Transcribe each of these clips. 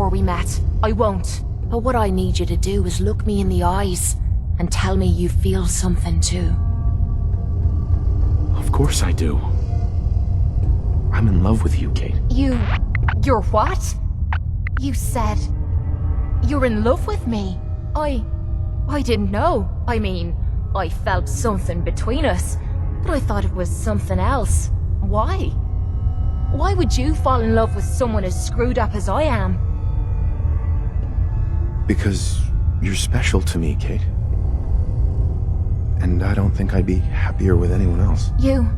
before we met. I won't. But what I need you to do is look me in the eyes and tell me you feel something too. Of course I do. I'm in love with you, Kate. You're what? You said you're in love with me. I didn't know. I mean, I felt something between us, but I thought it was something else. Why? Why would you fall in love with someone as screwed up as I am? Because you're special to me, Kate. And I don't think I'd be happier with anyone else. You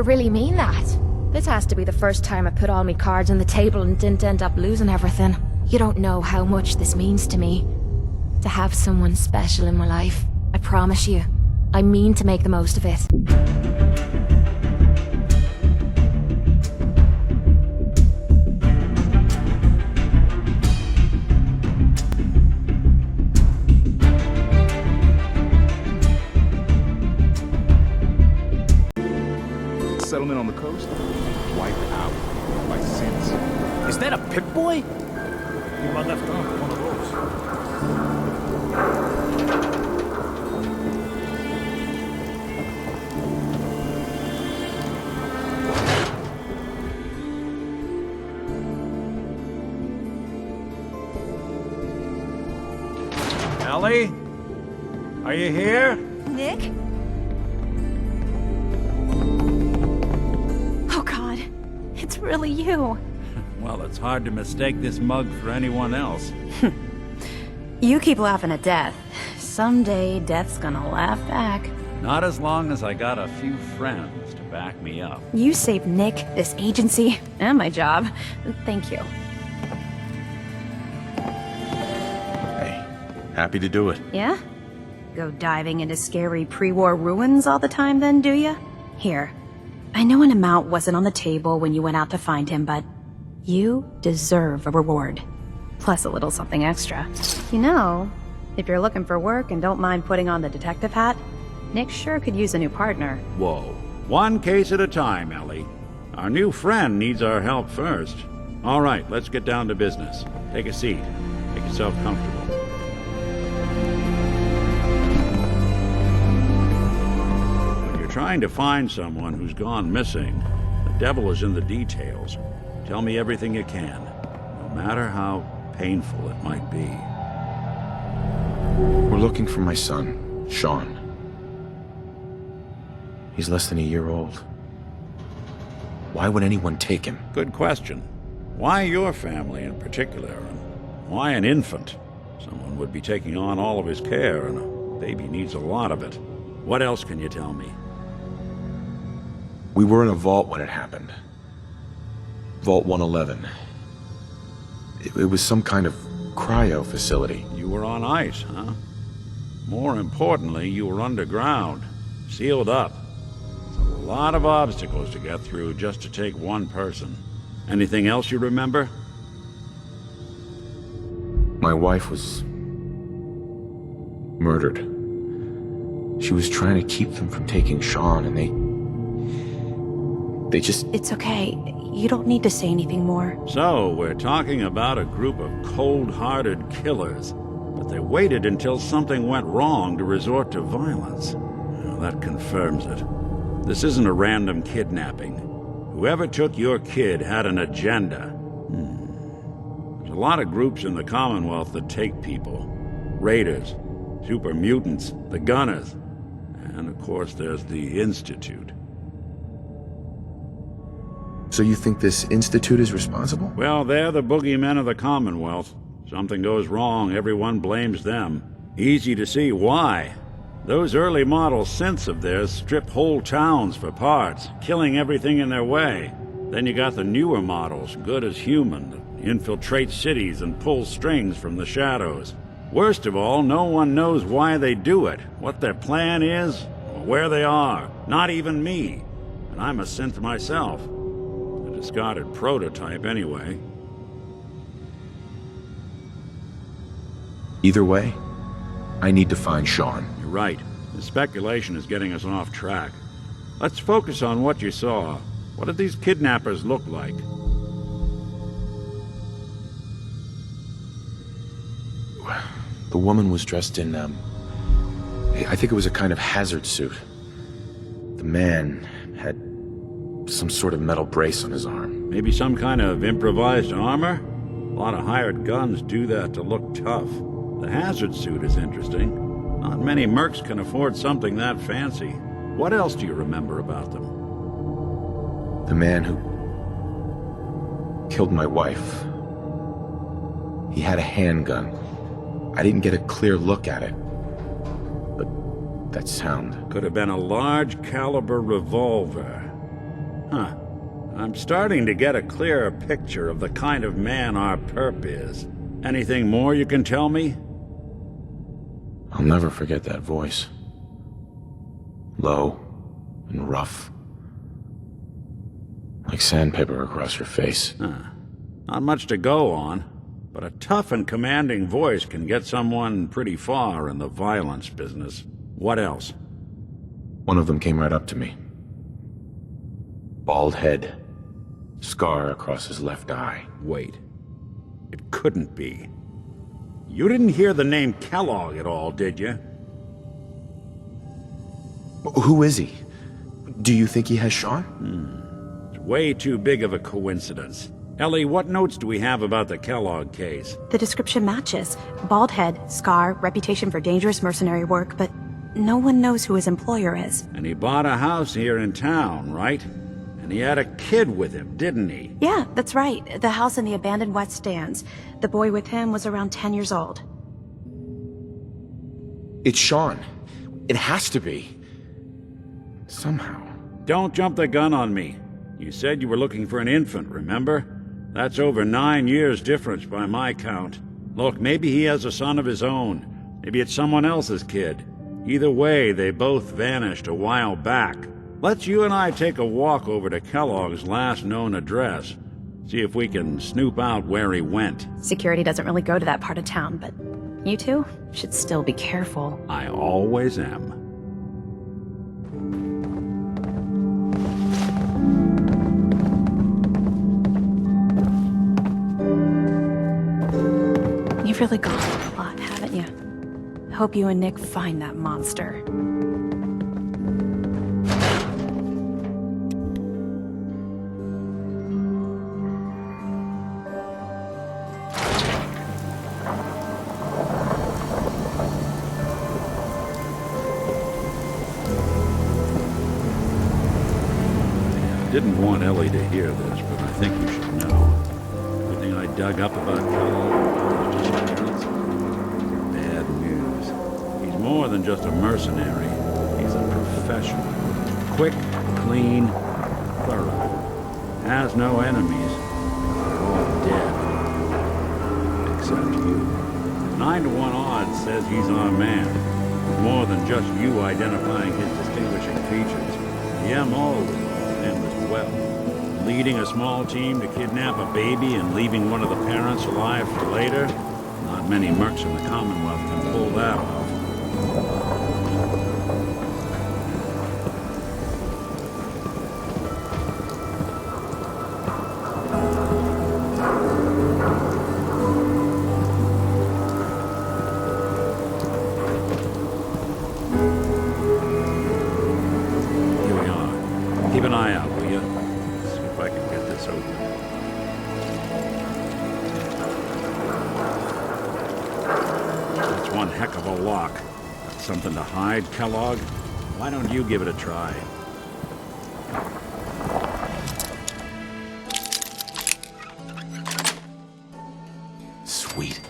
really mean that? This has to be the first time I put all my cards on the table and didn't end up losing everything. You don't know how much this means to me, to have someone special in my life. I promise you, I mean to make the most of it. Settlement on the coast, wiped out by sins. Is that a Pip-Boy? You mendaftar one of those. Ellie? Are you here? Nick? Oh God, it's really you. Well, it's hard to mistake this mug for anyone else. You keep laughing at death. Someday, death's gonna laugh back. Not as long as I got a few friends to back me up. You saved Nick, this agency, and my job. Thank you. Hey, happy to do it. Yeah? Go diving into scary pre-war ruins all the time then, do ya? Here. I know an amount wasn't on the table when you went out to find him, but you deserve a reward. Plus a little something extra. You know, if you're looking for work and don't mind putting on the detective hat, Nick sure could use a new partner. Whoa. One case at a time, Ellie. Our new friend needs our help first. All right, let's get down to business. Take a seat. Make yourself comfortable. Trying to find someone who's gone missing. The devil is in the details. Tell me everything you can, no matter how painful it might be. We're looking for my son, Shaun. He's less than a year old. Why would anyone take him? Good question. Why your family in particular? And why an infant? Someone would be taking on all of his care, and a baby needs a lot of it. What else can you tell me? We were in a vault when it happened. Vault 111. It was some kind of cryo facility. You were on ice, huh? More importantly, you were underground, sealed up. It's a lot of obstacles to get through just to take one person. Anything else you remember? My wife was murdered. She was trying to keep them from taking Shaun, and they just... It's okay. You don't need to say anything more. So, we're talking about a group of cold-hearted killers, but they waited until something went wrong to resort to violence. Well, that confirms it. This isn't a random kidnapping. Whoever took your kid had an agenda. There's a lot of groups in the Commonwealth that take people. Raiders, super mutants, the Gunners, and of course there's the Institute. So you think this Institute is responsible? Well, they're the boogeymen of the Commonwealth. Something goes wrong, everyone blames them. Easy to see why. Those early model synths of theirs strip whole towns for parts, killing everything in their way. Then you got the newer models, good as human, that infiltrate cities and pull strings from the shadows. Worst of all, no one knows why they do it, what their plan is, or where they are. Not even me. And I'm a synth myself. A discarded prototype, anyway. Either way, I need to find Shaun. You're right. The speculation is getting us off track. Let's focus on what you saw. What did these kidnappers look like? The woman was dressed in, I think it was a kind of hazard suit. The man had some sort of metal brace on his arm. Maybe some kind of improvised armor? A lot of hired guns do that to look tough. The hazard suit is interesting. Not many mercs can afford something that fancy. What else do you remember about them? The man who killed my wife. He had a handgun. I didn't get a clear look at it. But that sound. Could have been a large caliber revolver. Huh. I'm starting to get a clearer picture of the kind of man our perp is. Anything more you can tell me? I'll never forget that voice. Low and rough. Like sandpaper across your face. Not much to go on, but a tough and commanding voice can get someone pretty far in the violence business. What else? One of them came right up to me. Bald head. Scar across his left eye. Wait. It couldn't be. You didn't hear the name Kellogg at all, did you? Who is he? Do you think he has Shaun? It's way too big of a coincidence. Ellie, what notes do we have about the Kellogg case? The description matches. Bald head, scar, reputation for dangerous mercenary work, but no one knows who his employer is. And he bought a house here in town, right? And he had a kid with him, didn't he? Yeah, that's right. The house in the abandoned West Stands. The boy with him was around 10 years old. It's Shaun. It has to be. Somehow. Don't jump the gun on me. You said you were looking for an infant, remember? That's over 9 years difference by my count. Look, maybe he has a son of his own. Maybe it's someone else's kid. Either way, they both vanished a while back. Let's you and I take a walk over to Kellogg's last known address. See if we can snoop out where he went. Security doesn't really go to that part of town, but you two should still be careful. I always am. You've really gone through a lot, haven't you? Hope you and Nick find that monster. Didn't want Ellie to hear this, but I think you should know. Everything I dug up about Kellogg is just bad news. He's more than just a mercenary. He's a professional. Quick, clean, thorough. Has no enemies. They're all dead. Except you. 9 to 1 odds says he's our man. More than just you identifying his distinguishing features. The MO was him as well. Leading a small team to kidnap a baby and leaving one of the parents alive for later? Not many mercs in the Commonwealth can pull that off. Here we are. Keep an eye out, will you? See if I can get this open. That's one heck of a lock. Got something to hide, Kellogg? Why don't you give it a try? Sweet.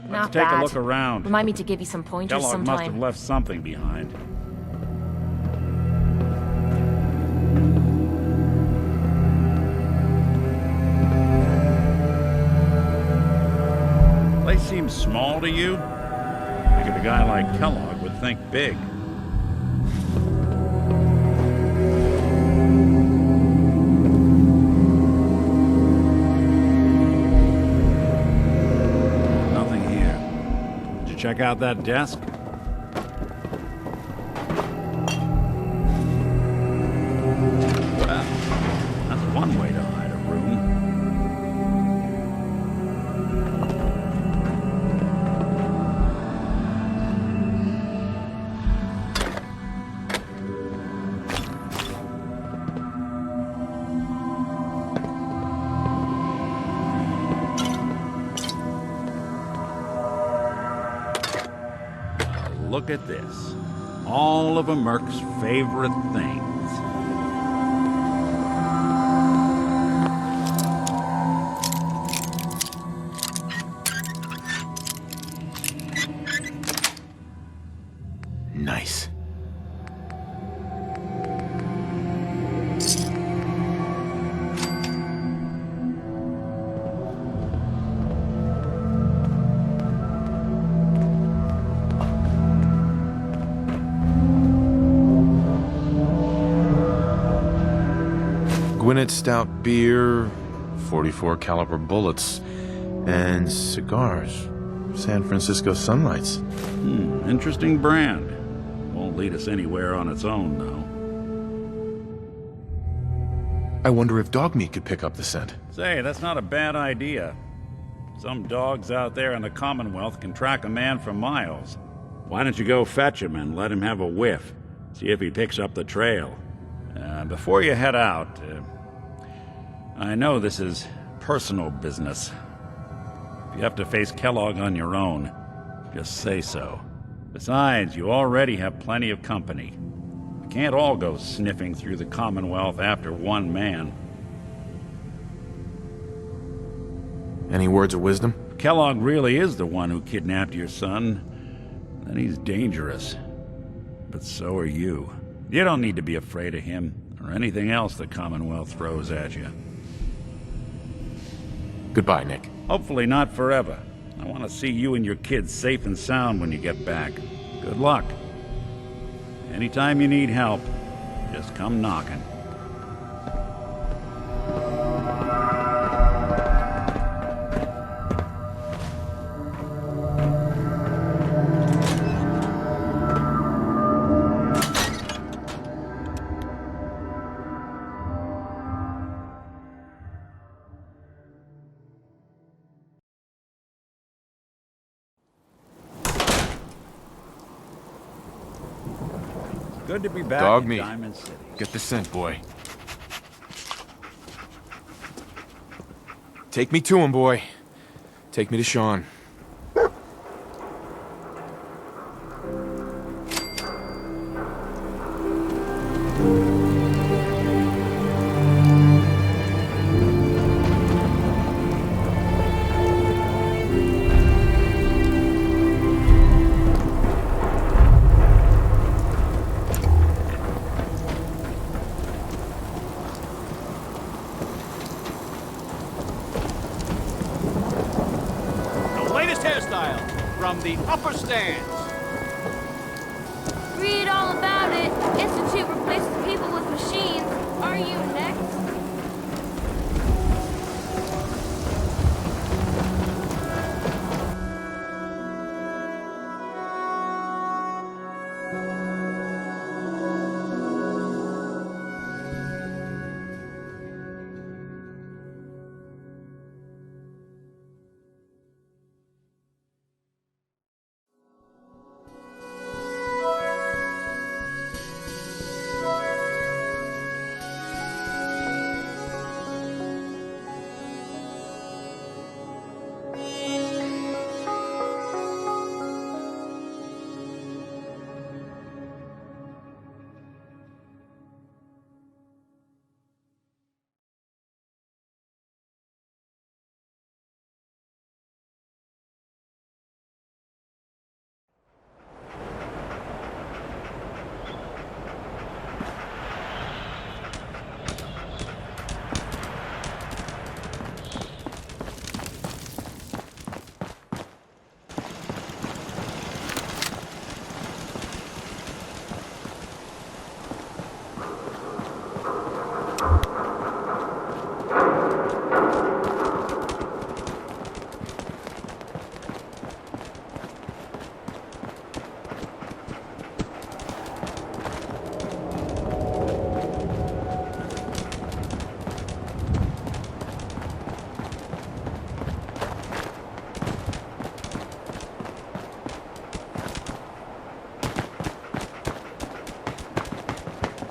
Not Take bad. a look around. Remind me to give you some pointers Kellogg sometime. must have left something behind. Place seems small to you? Figured a guy like Kellogg would think big. Nothing here. Did you check out that desk? Well, that's one way to hide a room. look at this. All of a Merc's favorite things. Nice. Gwinnett stout beer, 44 caliber bullets, and cigars. San Francisco Sunlights. Interesting brand. Won't lead us anywhere on its own, though. I wonder if dog meat could pick up the scent. Say, that's not a bad idea. Some dogs out there in the Commonwealth can track a man for miles. Why don't you go fetch him and let him have a whiff? See if he picks up the trail. Before you head out, I know this is personal business. If you have to face Kellogg on your own, just say so. Besides, you already have plenty of company. We can't all go sniffing through the Commonwealth after one man. Any words of wisdom? If Kellogg really is the one who kidnapped your son, then he's dangerous. But so are you. You don't need to be afraid of him, or anything else the Commonwealth throws at you. Goodbye, Nick. Hopefully not forever. I want to see you and your kids safe and sound when you get back. Good luck. Anytime you need help, just come knocking. Good to be back Dog in meat. Diamond City. Get the scent, boy. Take me to him, boy. Take me to Shaun. From the upper stands. Read all about it. Institute replaces people with machines. Are you next?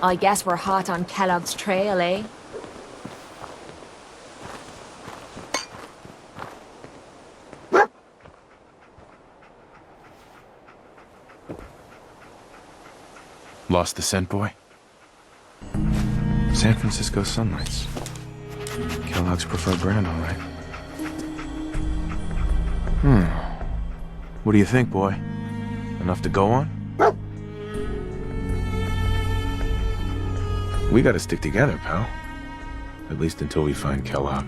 I guess we're hot on Kellogg's trail, eh? Lost the scent, boy? San Francisco Sunlights. Kellogg's preferred brand, all right. What do you think, boy? Enough to go on? We gotta stick together, pal. At least until we find Kellogg.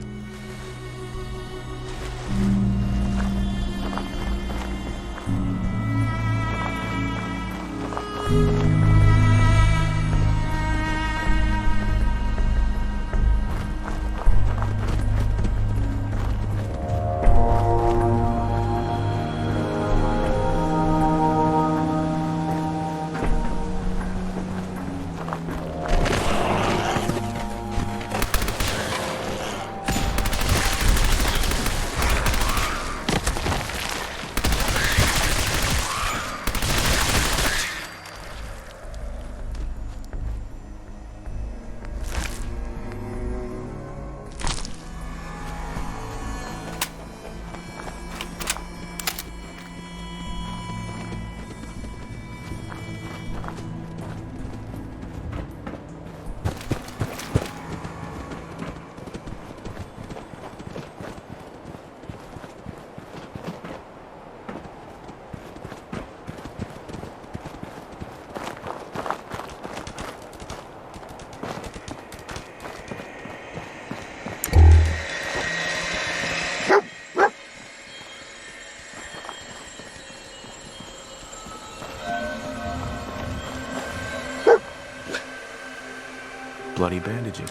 Bloody bandages.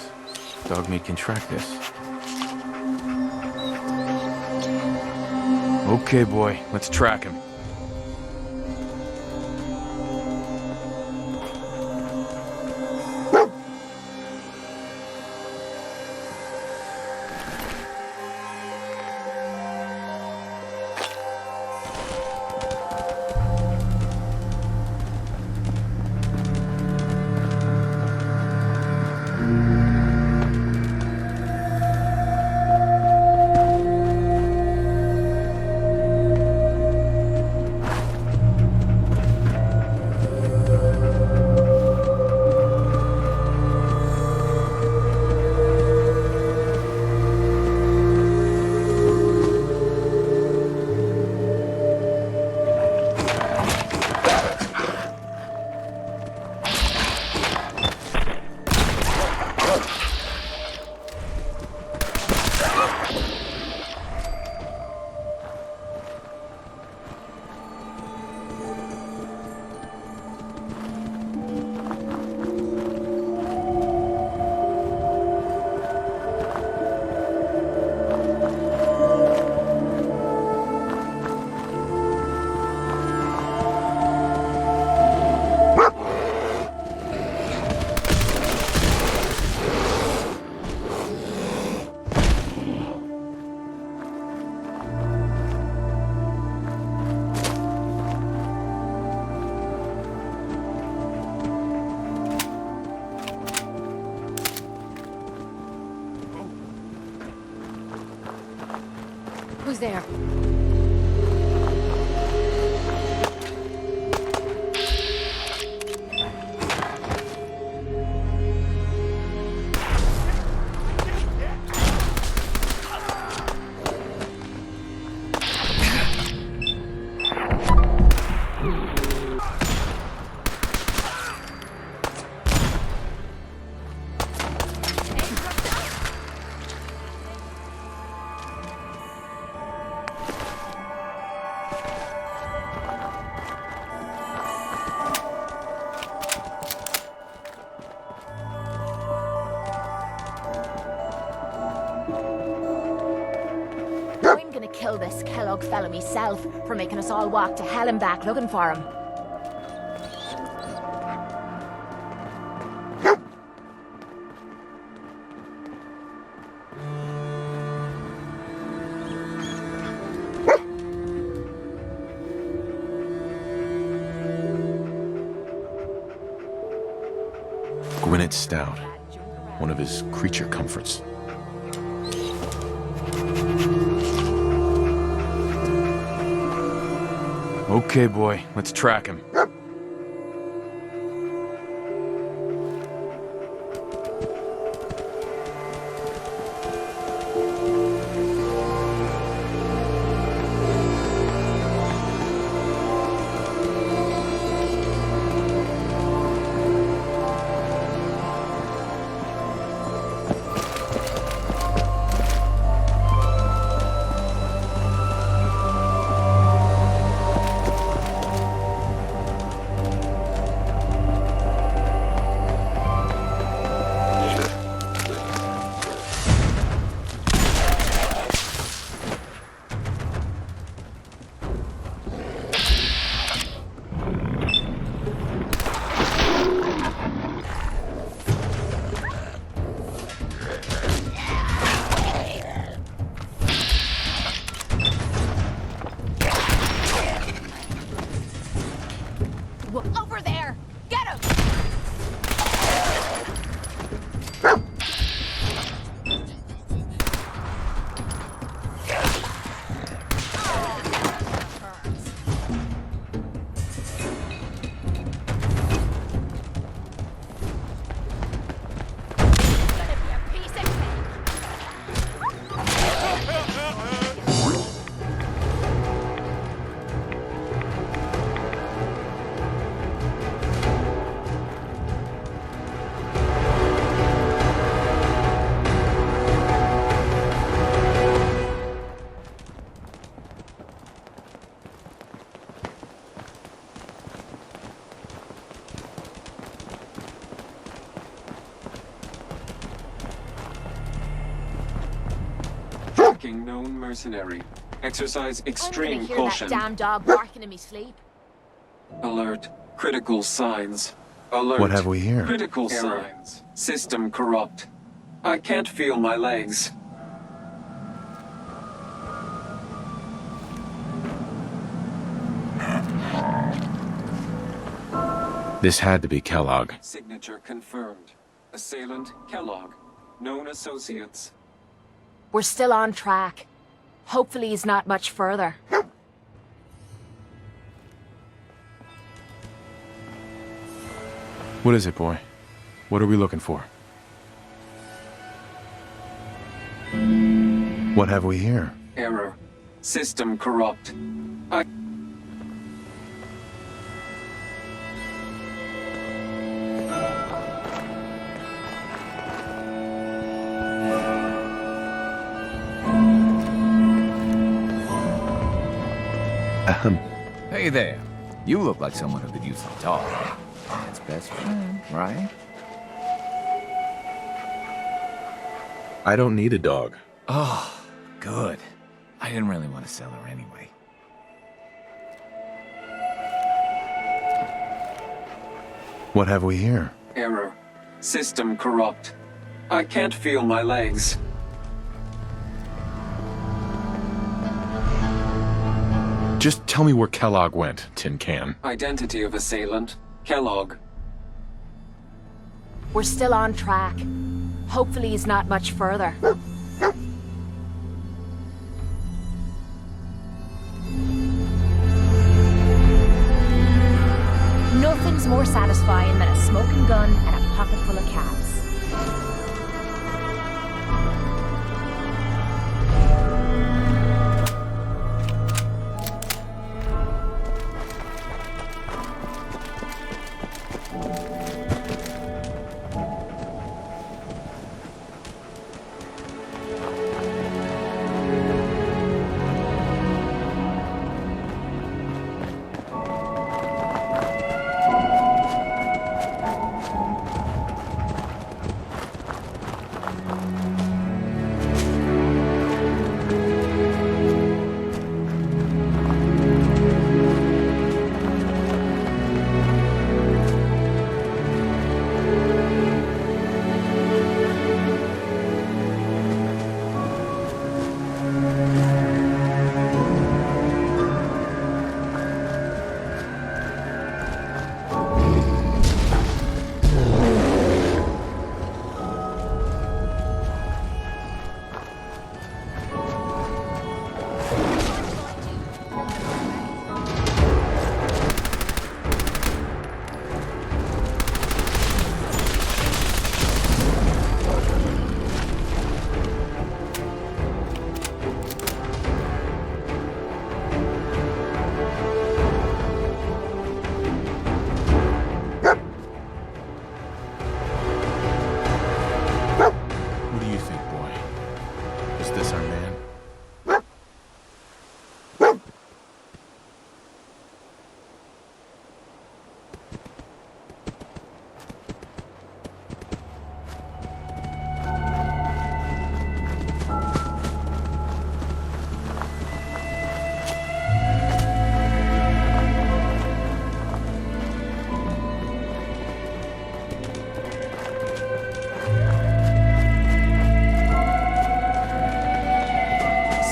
Dogmeat can track this. Okay, boy, let's track him. Who's there? I'm gonna kill this Kellogg fella myself for making us all walk to hell and back looking for him. Stout, one of his creature comforts. Okay, boy, let's track him. Tracking known mercenary. Exercise I'm gonna extreme hear caution. that damn dog barking in me sleep. Alert. Critical signs. Alert. What have we here? Critical signs. System corrupt. I can't feel my legs. This had to be Kellogg. Signature confirmed. Assailant Kellogg. Known associates. We're still on track. Hopefully he's not much further. What is it, boy? What are we looking for? What have we here? Error. System corrupt. Hey there. You look like someone who could use some talk. That's best friend, right? I don't need a dog. Oh, good. I didn't really want to sell her anyway. What have we here? Error. System corrupt. I can't feel my legs. Just tell me where Kellogg went, Tin Can. Identity of assailant. Kellogg. We're still on track. Hopefully he's not much further. Nothing's more satisfying than a smoking gun and a pocket full of cabs. What do you think, boy? Is this our man?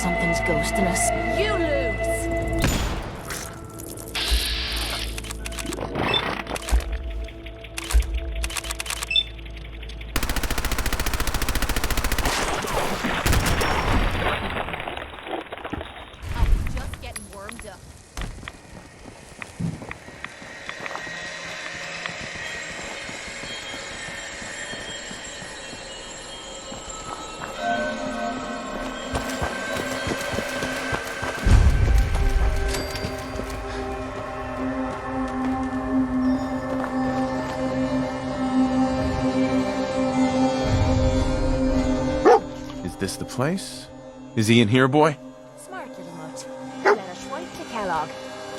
Something's ghosting us. You lose! I was just getting warmed up. Is this the place? Is he in here, boy? Smart little mutt. Let us right to Kellogg.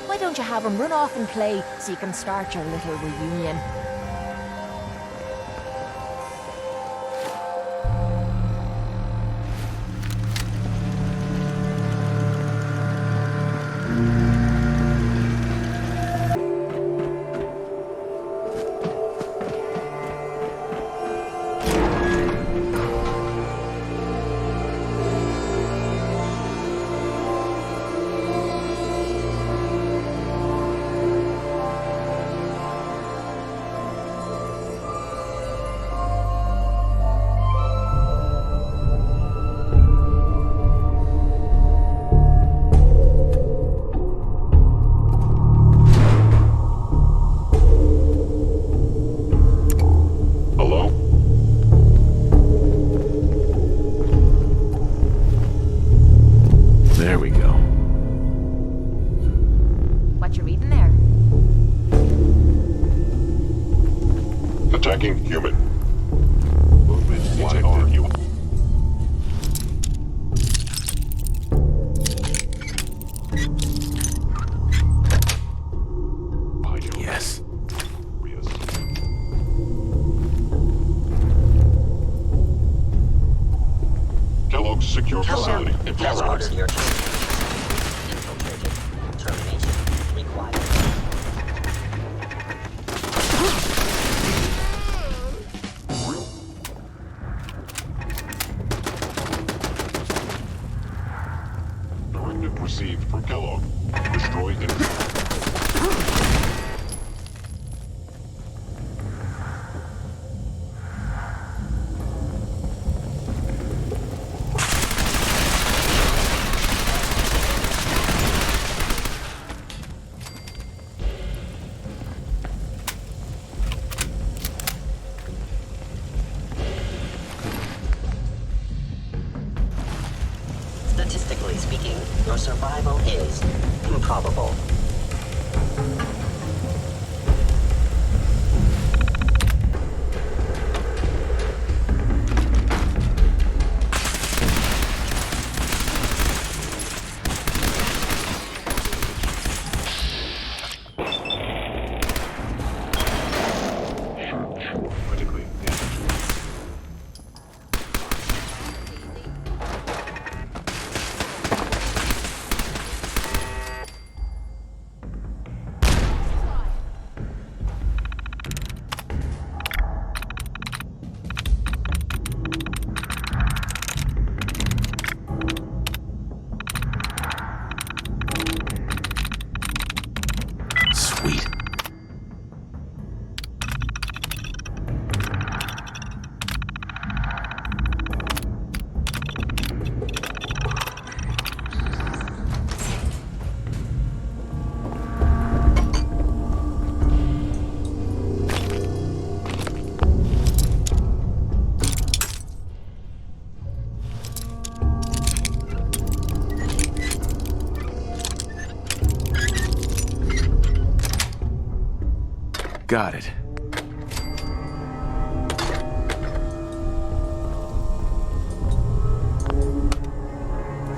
Why don't you have him run off and play so you can start your little reunion? Kellogg's secure facility in Kellogg's Florida. your infiltrated. Termination required. Directive received from Kellogg. Destroy it. Statistically speaking, your survival is improbable. Critically damaged. Sweet. Got it.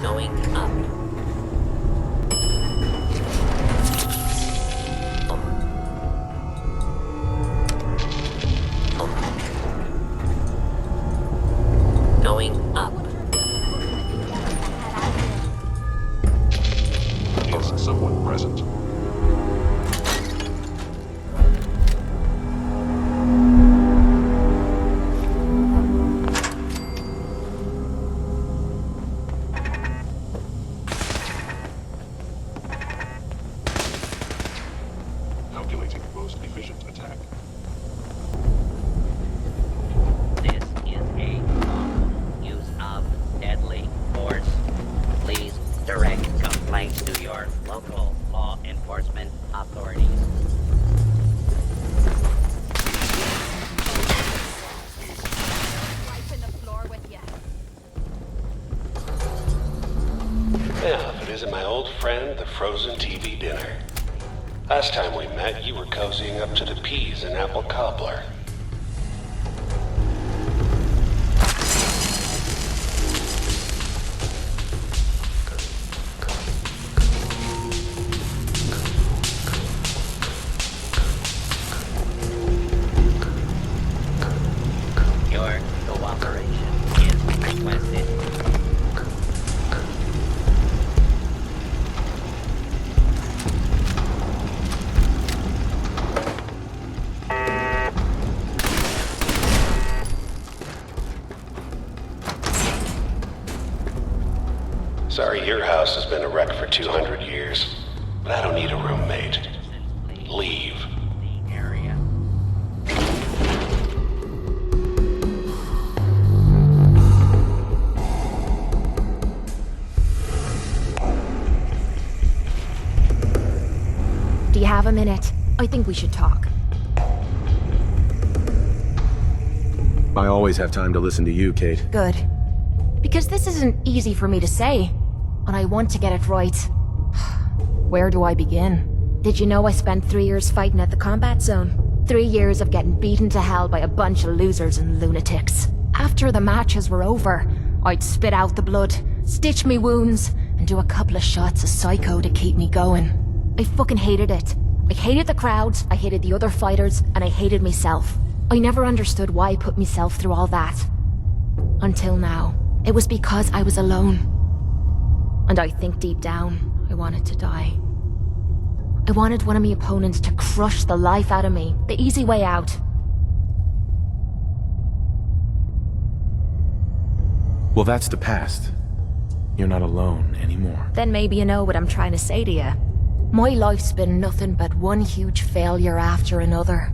Going up. Going up. Is someone present? Calculating most efficient attack. This is a use of deadly force. Please direct complaints to your local law enforcement authorities. Wiping the floor with you. Yeah, if it isn't my old friend, the frozen TV dinner. Last time we met, you were cozying up to the peas and apple cobbler. Your cooperation is requested. Sorry, your house has been a wreck for 200 years, but I don't need a roommate. Leave. The area. Do you have a minute? I think we should talk. I always have time to listen to you, Kate. Good. Because this isn't easy for me to say, and I want to get it right. Where do I begin? Did you know I spent 3 years fighting at the combat zone? 3 years of getting beaten to hell by a bunch of losers and lunatics. After the matches were over, I'd spit out the blood, stitch me wounds, and do a couple of shots of psycho to keep me going. I fucking hated it. I hated the crowds, I hated the other fighters, and I hated myself. I never understood why I put myself through all that. Until now. it was because I was alone. And I think deep down, I wanted to die. I wanted one of my opponents to crush the life out of me, the easy way out. Well, that's the past. You're not alone anymore. Then maybe you know what I'm trying to say to you. My life's been nothing but one huge failure after another.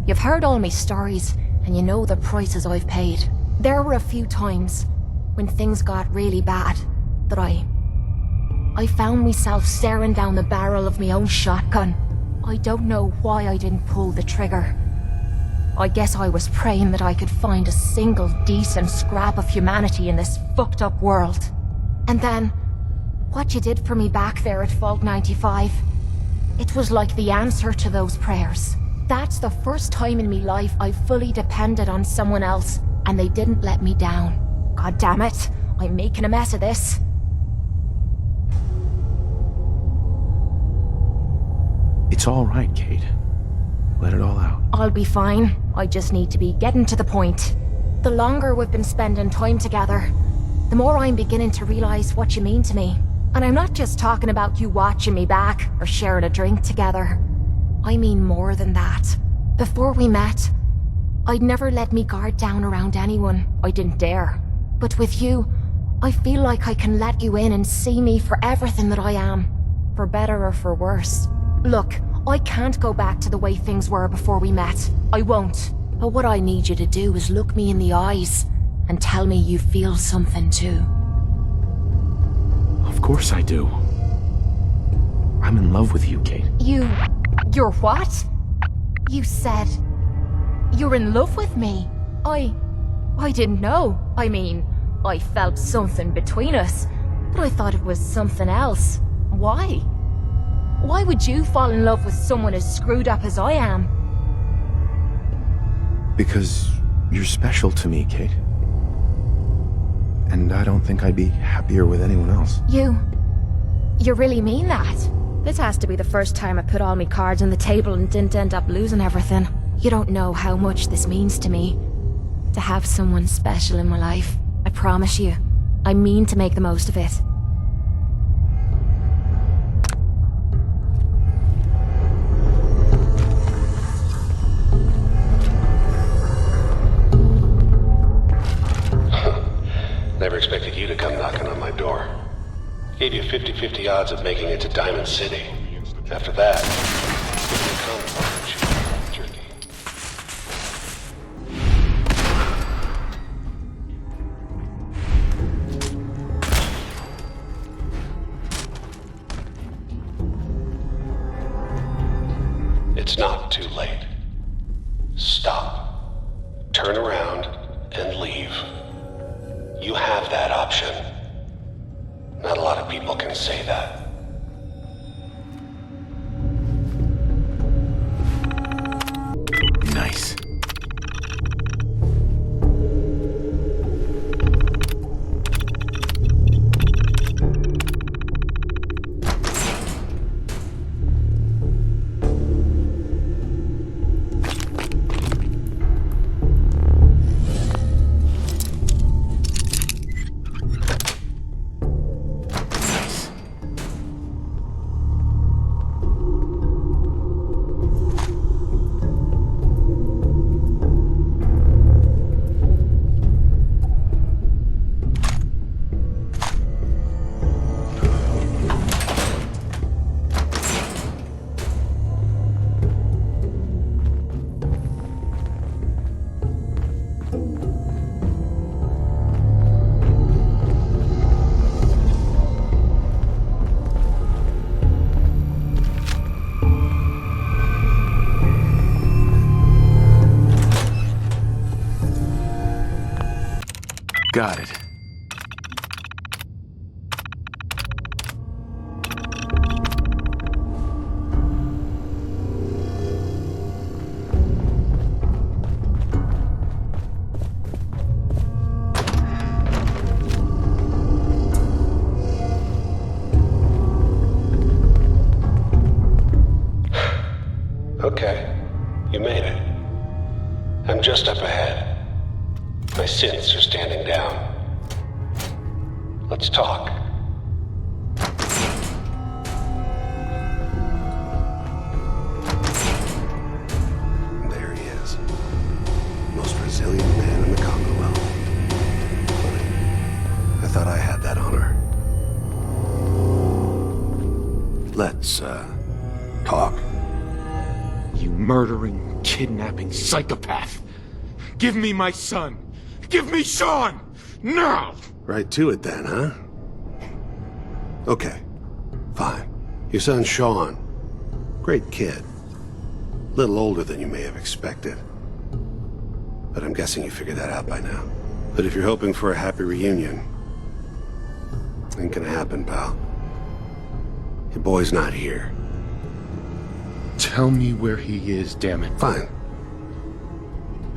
You've heard all my stories, and you know the prices I've paid. There were a few times when things got really bad that I found myself staring down the barrel of my own shotgun. I don't know why I didn't pull the trigger. I guess I was praying that I could find a single decent scrap of humanity in this fucked up world. And then, what you did for me back there at Vault 95, it was like the answer to those prayers. That's the first time in me life I fully depended on someone else, and they didn't let me down. God damn it, I'm making a mess of this. It's all right, Kate. Let it all out. I'll be fine. I just need to be getting to the point. The longer we've been spending time together, the more I'm beginning to realize what you mean to me. And I'm not just talking about you watching me back or sharing a drink together. I mean more than that. Before we met, I'd never let me guard down around anyone. I didn't dare. But with you, I feel like I can let you in and see me for everything that I am. For better or for worse. Look, I can't go back to the way things were before we met. I won't. But what I need you to do is look me in the eyes and tell me you feel something too. Of course I do. I'm in love with you, Kate. You're what? You said you're in love with me. I didn't know. I mean, I felt something between us, but I thought it was something else. Why? Why would you fall in love with someone as screwed up as I am? Because you're special to me, Kate. And I don't think I'd be happier with anyone else. You really mean that? This has to be the first time I put all my cards on the table and didn't end up losing everything. You don't know how much this means to me. To have someone special in my life. I promise you. I mean to make the most of it. Never expected you to come knocking on my door. Gave you 50-50 odds of making it to Diamond City. After that, jerky. It's not too late. Stop. Turn around and leave. You have that option. Not a lot of people can say that. Nice. Got it. Okay, you made it. I'm just up ahead. My synths are standing down. Let's talk. There he is. Most resilient man in the Commonwealth. I thought I had that honor. Let's, talk. You murdering, kidnapping psychopath! Give me my son! Give me Shaun! Now! Right to it then, huh? Okay, fine. Your son Shaun. Great kid. Little older than you may have expected. But I'm guessing you figured that out by now. But if you're hoping for a happy reunion, ain't gonna happen, pal. Your boy's not here. Tell me where he is, damn it. Fine.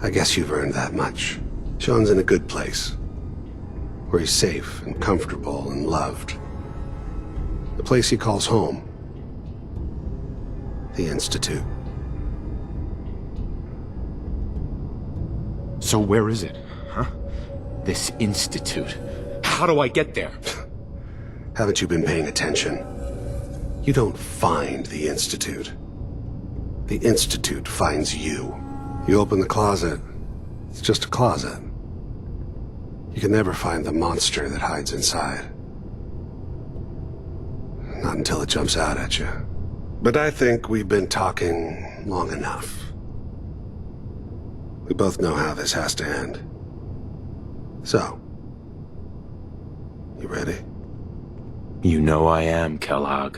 I guess you've earned that much. Shaun's in a good place. Where he's safe and comfortable and loved. The place he calls home. The Institute. So where is it, huh? This Institute. How do I get there? Haven't you been paying attention? You don't find the Institute. The Institute finds you. You open the closet, it's just a closet. You can never find the monster that hides inside. Not until it jumps out at you. But I think we've been talking long enough. We both know how this has to end. So, you ready? You know I am, Kellogg.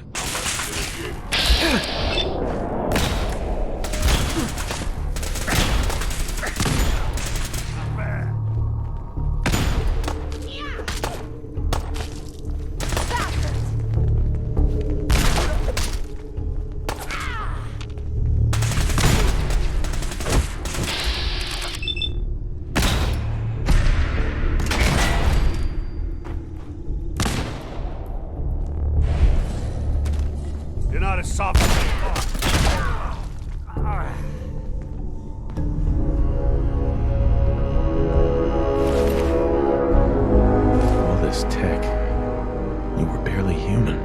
You're not as soft as you thought. All this tech. You were barely human.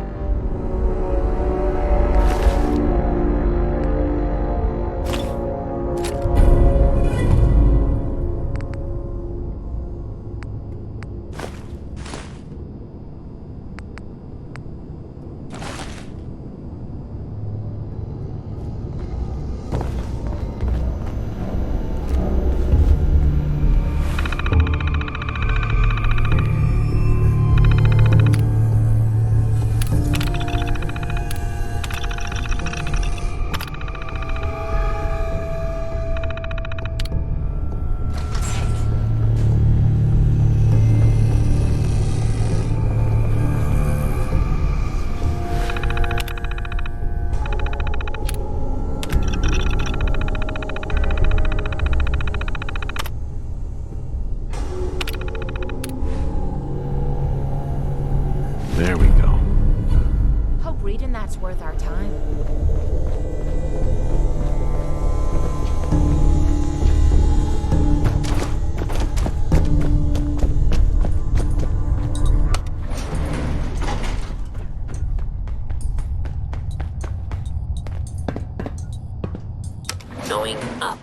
There we go. Hope reading that's worth our time. Going up.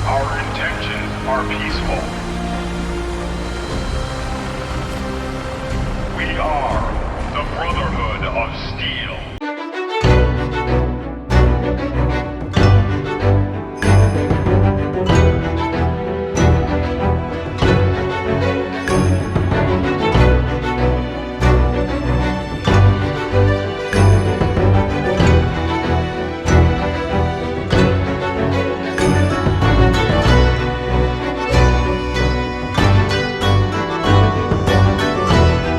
Our intentions are peaceful. We are